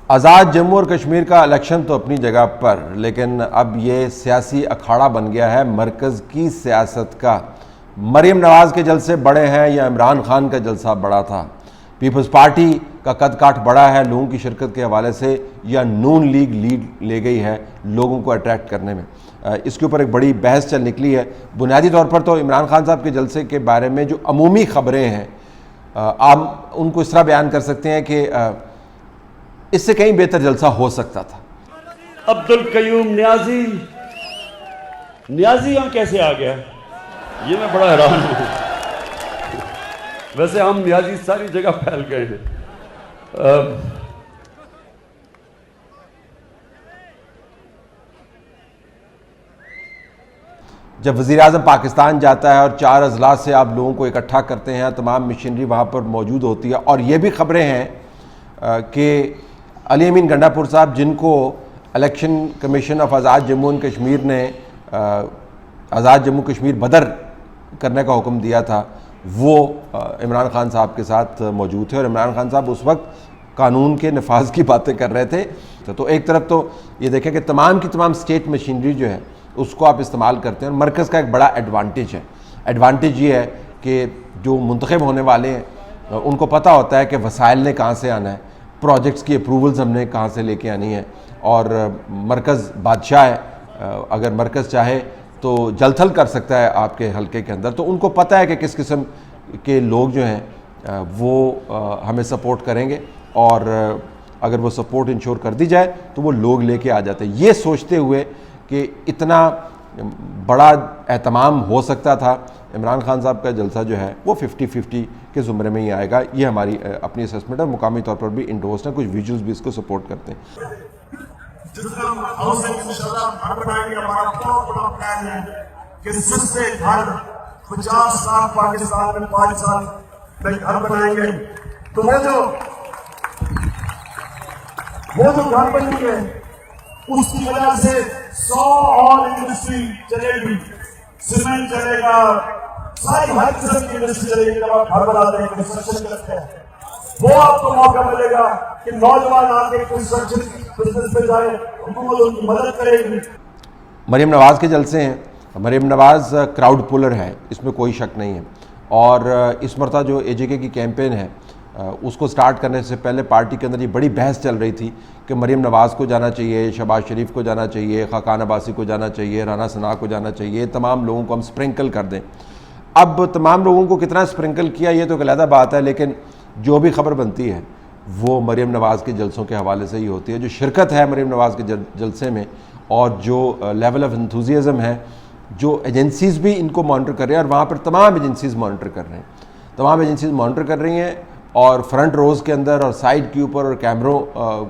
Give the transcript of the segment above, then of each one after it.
آزاد جموں اور کشمیر کا الیکشن تو اپنی جگہ پر، لیکن اب یہ سیاسی اکھاڑا بن گیا ہے مرکز کی سیاست کا۔ مریم نواز کے جلسے بڑے ہیں یا عمران خان کا جلسہ بڑا تھا؟ پیپلز پارٹی کا قد کاٹ بڑا ہے لوگوں کی شرکت کے حوالے سے، یا نون لیگ لیڈ لے گئی ہے لوگوں کو اٹریکٹ کرنے میں؟ اس کے اوپر ایک بڑی بحث چل نکلی ہے۔ بنیادی طور پر تو عمران خان صاحب کے جلسے کے بارے میں جو عمومی خبریں ہیں آپ ان کو اس طرح بیان کر سکتے ہیں کہ اس سے کہیں بہتر جلسہ ہو سکتا تھا۔ عبدالقیوم نیازی یہاں کیسے آ گیا؟ یہ میں بڑا حیران ہوں۔ ویسے ہم نیازی ساری جگہ پھیل گئے ہیں۔ جب وزیراعظم پاکستان جاتا ہے اور 4 اضلاع سے آپ لوگوں کو اکٹھا کرتے ہیں، تمام مشینری وہاں پر موجود ہوتی ہے، اور یہ بھی خبریں ہیں کہ علی امین گنڈا پور صاحب، جن کو election commission of Azad Jammu and Kashmir نے آزاد جموں کشمیر بدر کرنے کا حکم دیا تھا، وہ عمران خان صاحب کے ساتھ موجود تھے، اور عمران خان صاحب اس وقت قانون کے نفاذ کی باتیں کر رہے تھے۔ تو ایک طرف تو یہ دیکھیں کہ تمام کی تمام اسٹیٹ مشینری جو ہے اس کو آپ استعمال کرتے ہیں، اور مرکز کا ایک بڑا ایڈوانٹیج ہے۔ ایڈوانٹیج یہ ہے کہ جو منتخب ہونے والے ہیں ان کو پتہ ہوتا ہے کہ وسائل نے کہاں سے آنا ہے، پروجیکٹس کی اپروولز ہم نے کہاں سے لے کے آنی ہے، اور مرکز بادشاہ ہے، اگر مرکز چاہے تو جل تھل کر سکتا ہے آپ کے حلقے کے اندر۔ تو ان کو پتہ ہے کہ کس قسم کے لوگ جو ہیں وہ ہمیں سپورٹ کریں گے، اور اگر وہ سپورٹ انشور کر دی جائے تو وہ لوگ لے کے آ جاتے ہیں۔ یہ سوچتے ہوئے کہ اتنا بڑا اہتمام ہو سکتا تھا، عمران خان صاحب کا جلسہ جو ہے وہ 50-50 کے زمرے میں ہی آئے گا۔ یہ ہماری اپنی اسیسمنٹ ہے، مقامی طور پر بھی انڈورسڈ ہے، کچھ ویژولز بھی اس کو سپورٹ کرتے ہیں۔ جس طرح ہم ہاؤسنگ انشاءاللہ گھر بنائیں گے، ہمارا بہت بڑا پلان ہے کہ سستے گھر 50 لاکھ پاکستان میں 5 سال میں گھر بنائیں گے۔ تو وہ جو گھر بنیں گے اس کی وجہ سے 100 اور انڈسٹری چلے گی، سیمنٹ چلے گا، ساری ہر قسم کی انڈسٹری چلے گی۔ جب آپ گھر بناتے ہیں، کنسٹرکشن کرتے ہیں، وہ آپ کو موقع ملے گا کہ نوجوان آ کے کنسٹرکشن بزنس پہ جائے، حکومت ان کی مدد کرے گی۔ مریم نواز کے جلسے ہیں، مریم نواز کراؤڈ پولر ہے، اس میں کوئی شک نہیں ہے، اور اس مرتبہ جو AJK کی کیمپین ہے اس کو سٹارٹ کرنے سے پہلے پارٹی کے اندر یہ بڑی بحث چل رہی تھی کہ مریم نواز کو جانا چاہیے، شہباز شریف کو جانا چاہیے، خاقان عباسی کو جانا چاہیے، رانا ثناء کو جانا چاہیے، تمام لوگوں کو ہم سپرنکل کر دیں۔ اب تمام لوگوں کو کتنا سپرنکل کیا یہ تو ایک علیحدہ بات ہے، لیکن جو بھی خبر بنتی ہے وہ مریم نواز کے جلسوں کے حوالے سے ہی ہوتی ہے۔ جو شرکت ہے مریم نواز کے جلسے میں، اور جو لیول آف انتھوزیازم ہے، جو ایجنسیز بھی ان کو مانیٹر کر رہے ہیں، اور وہاں پر تمام ایجنسیز مانیٹر کر رہے ہیں، تمام ایجنسیز مانیٹر کر رہی ہیں، اور فرنٹ روز کے اندر اور سائڈ کے اوپر اور کیمروں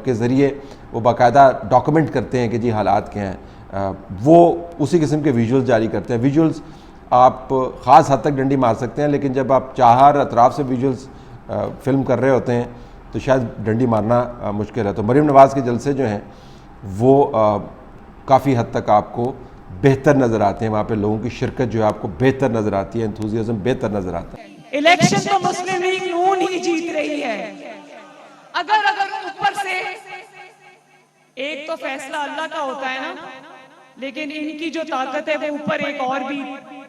کے ذریعے وہ باقاعدہ ڈاکومنٹ کرتے ہیں کہ جی حالات کیا ہیں، وہ اسی قسم کے ویژولز جاری کرتے ہیں۔ ویژولز آپ خاص حد تک ڈنڈی مار سکتے ہیں، لیکن جب آپ چار اطراف سے ویژولز فلم کر رہے ہوتے ہیں تو شاید ڈنڈی مارنا مشکل ہے۔ تو مریم نواز کے جلسے جو ہیں وہ کافی حد تک آپ کو بہتر نظر آتے ہیں، وہاں پہ لوگوں کی شرکت جو ہے آپ کو بہتر نظر آتی ہے، انتھوزیازم بہتر نظر آتا ہے۔ الیکشن تو مسلم لیگ نون ہی جیت رہی ہے۔ اگر اوپر سے ایک تو فیصلہ اللہ کا ہوتا ہے نا، لیکن ان کی جو طاقت ہے وہ اوپر ایک اور بھی،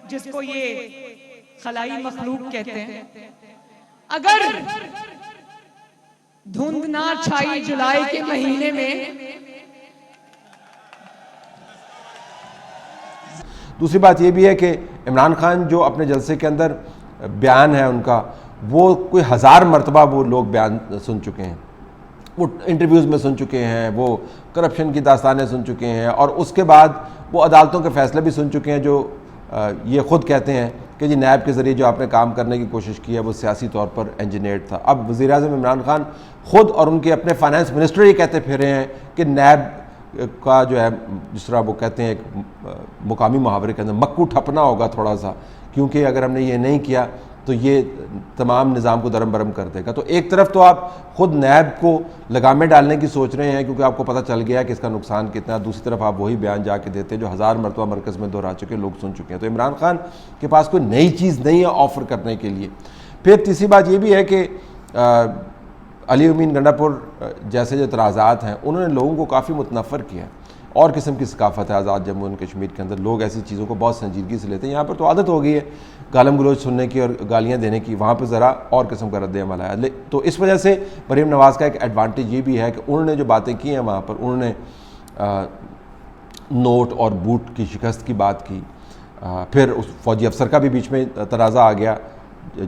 جس کو یہ خلائی مخلوق کہتے ہیں، اگر دھند نہ چھائی جولائی کے مہینے میں۔ دوسری بات یہ بھی ہے کہ عمران خان جو اپنے جلسے کے اندر بیان ہے ان کا، وہ کوئی 1000 مرتبہ وہ لوگ بیان سن چکے ہیں، وہ انٹرویوز میں سن چکے ہیں، وہ کرپشن کی داستانیں سن چکے ہیں، اور اس کے بعد وہ عدالتوں کے فیصلے بھی سن چکے ہیں جو یہ خود کہتے ہیں کہ جی نیب کے ذریعے جو آپ نے کام کرنے کی کوشش کی ہے وہ سیاسی طور پر انجینئرڈ تھا۔ اب وزیر اعظم عمران خان خود اور ان کے اپنے فائنانس منسٹر یہ کہتے پھرے ہیں کہ نیب کا جو ہے، جس طرح وہ کہتے ہیں ایک مقامی محاورے کے اندر، مکو ٹھپنا ہوگا تھوڑا سا، کیونکہ اگر ہم نے یہ نہیں کیا تو یہ تمام نظام کو درم برم کر دے گا۔ تو ایک طرف تو آپ خود نیب کو لگامیں ڈالنے کی سوچ رہے ہیں کیونکہ آپ کو پتہ چل گیا ہے کہ اس کا نقصان کتنا ہے، دوسری طرف آپ وہی بیان جا کے دیتے ہیں جو 1000 مرتبہ مرکز میں دہرا چکے، لوگ سن چکے ہیں۔ تو عمران خان کے پاس کوئی نئی چیز نہیں ہے آفر کرنے کے لیے۔ پھر تیسری بات یہ بھی ہے کہ علی امین گنڈاپور جیسے جو اعتراضات ہیں انہوں نے لوگوں کو کافی متنفر کیا ہے. اور قسم کی ثقافت ہے آزاد جموں اینڈ کشمیر کے اندر, لوگ ایسی چیزوں کو بہت سنجیدگی سے لیتے ہیں. یہاں پر تو عادت ہو گئی ہے گالم گلوچ سننے کی اور گالیاں دینے کی, وہاں پہ ذرا اور قسم کا رد عمل ہے. تو اس وجہ سے مریم نواز کا ایک ایڈوانٹیج یہ بھی ہے کہ انہوں نے جو باتیں کی ہیں وہاں پر, انہوں نے نوٹ اور بوٹ کی شکست کی بات کی. پھر اس فوجی افسر کا بھی بیچ میں تنازع آ گیا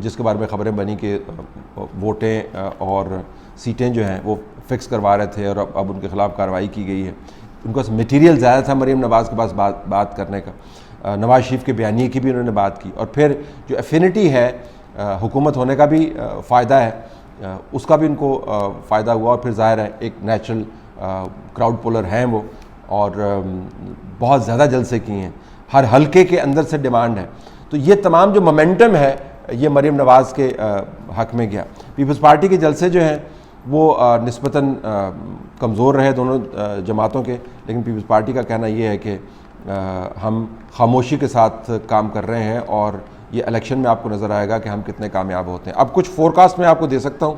جس کے بارے میں خبریں بنی کہ ووٹیں اور سیٹیں جو ہیں وہ فکس کروا رہے تھے اور اب ان کے خلاف کارروائی کی گئی ہے. ان کے پاس مٹیریل زیادہ تھا مریم نواز کے پاس بات کرنے کا. نواز شریف کے بیانیے کی بھی انہوں نے بات کی. اور پھر جو ایفینٹی ہے حکومت ہونے کا بھی فائدہ ہے, اس کا بھی ان کو فائدہ ہوا. اور پھر ظاہر ہے ایک نیچرل کراؤڈ پولر ہیں وہ, اور بہت زیادہ جلسے کیے ہیں, ہر حلقے کے اندر سے ڈیمانڈ ہے. تو یہ تمام جو مومنٹم ہے یہ مریم نواز کے حق میں گیا. پیپلز پارٹی کے جلسے جو ہیں وہ نسبتاً کمزور رہے دونوں جماعتوں کے, لیکن پیپلز پارٹی کا کہنا یہ ہے کہ ہم خاموشی کے ساتھ کام کر رہے ہیں اور یہ الیکشن میں آپ کو نظر آئے گا کہ ہم کتنے کامیاب ہوتے ہیں. اب کچھ فور کاسٹ میں آپ کو دے سکتا ہوں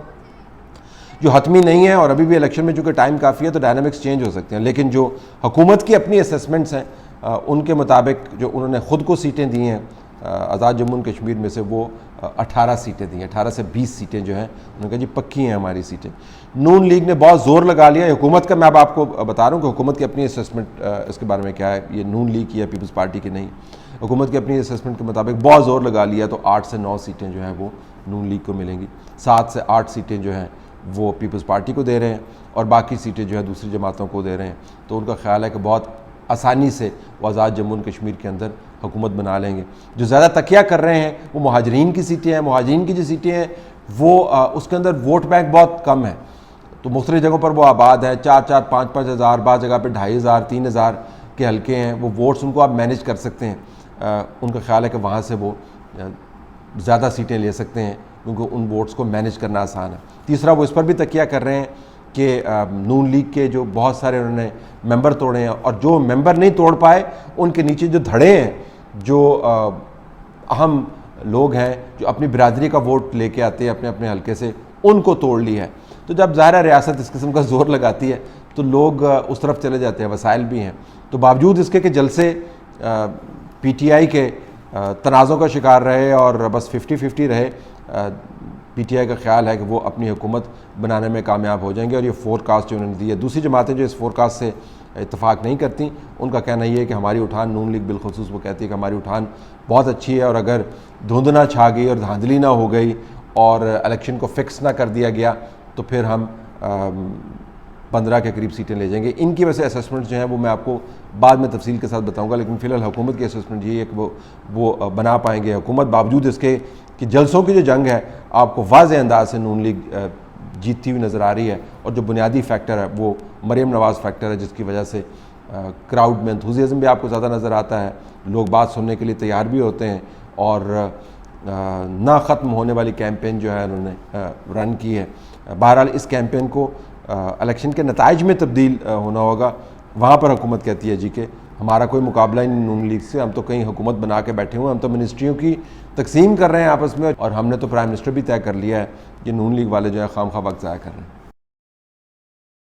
جو حتمی نہیں ہے, اور ابھی بھی الیکشن میں چونکہ ٹائم کافی ہے تو ڈائنامکس چینج ہو سکتے ہیں, لیکن جو حکومت کی اپنی اسیسمنٹس ہیں ان کے مطابق جو انہوں نے خود کو سیٹیں دی ہیں آزاد جموں اینڈ کشمیر میں سے وہ 18 سیٹیں دی ہیں. 18 سے 20 سیٹیں جو ہیں انہوں نے کہا جی پکی ہیں ہماری سیٹیں. نون لیگ نے بہت زور لگا لیا حکومت کا, میں اب آپ کو بتا رہا ہوں کہ حکومت کی اپنی اسیسمنٹ اس کے بارے میں کیا ہے, یہ نون لیگ کی ہے پیپلز پارٹی کی نہیں. حکومت کی اپنی اسیسمنٹ کے مطابق بہت زور لگا لیا تو 8 سے 9 سیٹیں جو ہیں وہ نون لیگ کو ملیں گی, 7 سے 8 سیٹیں جو ہیں وہ پیپلز پارٹی کو دے رہے ہیں اور باقی سیٹیں جو ہیں دوسری جماعتوں کو دے رہے ہیں. تو ان کا خیال ہے کہ بہت آسانی سے وہ آزاد جموں اینڈ کشمیر کے اندر حکومت بنا لیں گے. جو زیادہ تکیہ کر رہے ہیں وہ مہاجرین کی سیٹیں ہیں. مہاجرین کی جو سیٹیں ہیں وہ اس کے اندر ووٹ بینک بہت کم ہے, تو مختلف جگہوں پر وہ آباد ہیں, 4-4, 5-5 ہزار, بعض جگہ پہ 2,500, 3,000 کے حلقے ہیں. وہ ووٹس ان کو آپ مینیج کر سکتے ہیں. ان کا خیال ہے کہ وہاں سے وہ زیادہ سیٹیں لے سکتے ہیں کیونکہ ان ووٹس کو مینیج کرنا آسان ہے. تیسرا وہ اس پر بھی تکیہ کر رہے ہیں کہ نون لیگ کے جو بہت سارے انہوں نے ممبر توڑے ہیں, اور جو ممبر نہیں توڑ پائے ان کے نیچے جو دھڑے ہیں, جو اہم لوگ ہیں جو اپنی برادری کا ووٹ لے کے آتے ہیں اپنے اپنے حلقے سے, ان کو توڑ لیا ہے. تو جب ظاہر ریاست اس قسم کا زور لگاتی ہے تو لوگ اس طرف چلے جاتے ہیں, وسائل بھی ہیں. تو باوجود اس کے کہ جلسے پی ٹی آئی کے تنازعوں کا شکار رہے اور بس 50-50 رہے, پی ٹی آئی کا خیال ہے کہ وہ اپنی حکومت بنانے میں کامیاب ہو جائیں گے. اور یہ فور کاسٹ جو انہوں نے دی ہے, دوسری جماعتیں جو اس فور کاسٹ سے اتفاق نہیں کرتی ان کا کہنا یہ ہے کہ ہماری اٹھان, نون لیگ بالخصوص وہ کہتی ہے کہ ہماری اٹھان بہت اچھی ہے, اور اگر دھند نہ چھا گئی اور دھاندلی نہ ہو گئی اور الیکشن کو فکس نہ کر دیا گیا تو پھر ہم 15 کے قریب سیٹیں لے جائیں گے. ان کی وجہ سے اسیسمنٹ جو ہیں وہ میں آپ کو بعد میں تفصیل کے ساتھ بتاؤں گا, لیکن فی الحال حکومت کی اسیسمنٹ یہ ہے کہ وہ بنا پائیں گے حکومت, باوجود اس کے کہ جلسوں کی جو جنگ ہے آپ کو واضح انداز سے نون لیگ جیتتی ہوئی نظر آ رہی ہے. اور جو بنیادی فیکٹر ہے وہ مریم نواز فیکٹر ہے, جس کی وجہ سے کراؤڈ میں انتھوزیازم بھی آپ کو زیادہ نظر آتا ہے, لوگ بات سننے کے لیے تیار بھی ہوتے ہیں, اور نہ ختم ہونے والی کیمپین جو ہے انہوں نے رن کی ہے. بہرحال اس کیمپین کو الیکشن کے نتائج میں تبدیل ہونا ہوگا. وہاں پر حکومت کہتی ہے جی کہ ہمارا کوئی مقابلہ ہی نہیں نون لیگ سے, ہم تو کہیں حکومت بنا کے بیٹھے ہوئے ہیں, ہم تو منسٹریوں کی تقسیم کر رہے ہیں آپس میں, اور ہم نے تو پرائم منسٹر بھی طے کر لیا ہے. یہ نون لیگ والے جو ہے خام خواہ وقت ضائع کر رہے ہیں.